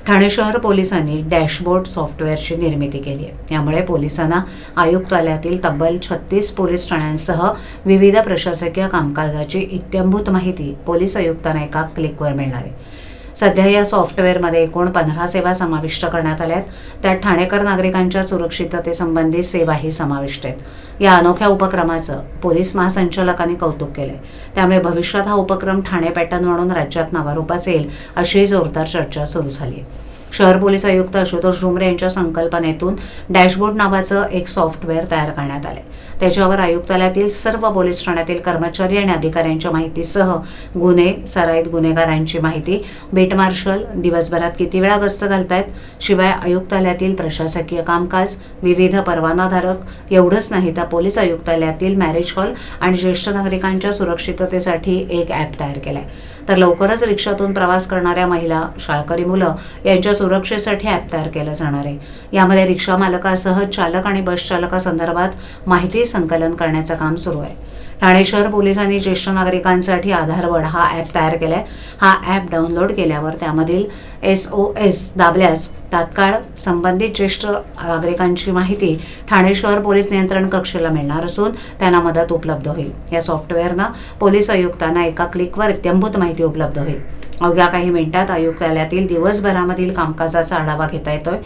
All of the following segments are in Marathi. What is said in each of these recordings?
ठाणे शहर पोलिसांनी डॅशबोर्ड सॉफ्टवेअरची निर्मिती केली आहे। यामुळे पोलिसांना आयुक्तालयातील तब्बल 36 पोलीस ठाण्यांसह विविध प्रशासकीय कामकाजाची इत्थंभूत माहिती पोलीस आयुक्तांना एका क्लिकवर मिळणार आहे। सध्या या सॉफ्टवेअरमध्ये एकूण 15 सेवा समाविष्ट करण्यात आल्या आहेत। त्यात ठाणेकर नागरिकांच्या सुरक्षिततेसंबंधी सेवाही समाविष्ट आहेत। या अनोख्या उपक्रमाचं पोलीस महासंचालकांनी कौतुक केलंय। त्यामुळे भविष्यात हा उपक्रम ठाणे पॅटर्न म्हणून राज्यात नावारूपास येईल अशी जोरदार चर्चा सुरू झाली आहे। शहर पोलीस आयुक्त आशुतोष डुमरे यांच्या संकल्पनेतून डॅशबोर्ड नावाचं एक सॉफ्टवेअर तयार करण्यात आले। त्याच्यावर आयुक्तालयातील सर्व पोलीस ठाण्यातील कर्मचारी आणि अधिकाऱ्यांच्या माहितीसह गुन्हे, सराईत गुन्हेगारांची माहिती, बीट मार्शल दिवसभरात किती वेळा गस्त घालतायत, शिवाय आयुक्तालयातील प्रशासकीय कामकाज, विविध परवानाधारक एवढंच नाही तर पोलीस आयुक्तालयातील मॅरेज हॉल आणि ज्येष्ठ नागरिकांच्या सुरक्षिततेसाठी एक ॲप तयार केलाय। तर लवकरच रिक्षातून प्रवास करणाऱ्या महिला, शाळकरी मुलं यांच्या सुरक्षेसाठी ॲप तयार केलं जाणार आहे। यामध्ये रिक्षा मालकासह चालक आणि बस चालकासंदर्भात माहिती संकलन करण्याचं काम सुरू आहे। ठाणे शहर पोलिसांनी ज्येष्ठ नागरिकांसाठी आधारवड हा ॲप तयार केलाय। हा ॲप डाउनलोड केल्यावर त्यामधील SOS दाबल्यास तात्काळ संबंधित ज्येष्ठ नागरिकांची माहिती ठाणे शहर पोलीस नियंत्रण कक्षाला मिळणार असून त्यांना मदत उपलब्ध होईल। या सॉफ्टवेअरनं पोलीस आयुक्तांना एका क्लिकवर इत्थंभूत माहिती उपलब्ध होईल। अवघ्या काही मिनिटात आयुक्तालयातील दिवसभरामधील कामकाजाचा आढावा घेता येतोय।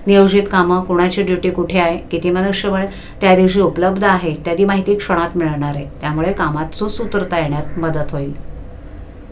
नियोजित कामं, कुणाची ड्युटी कुठे आहे, किती मनुष्यबळ त्या दिवशी उपलब्ध आहे इत्यादी माहिती क्षणात मिळणार आहे। त्यामुळे कामात सुसूत्रता येण्यात मदत होईल।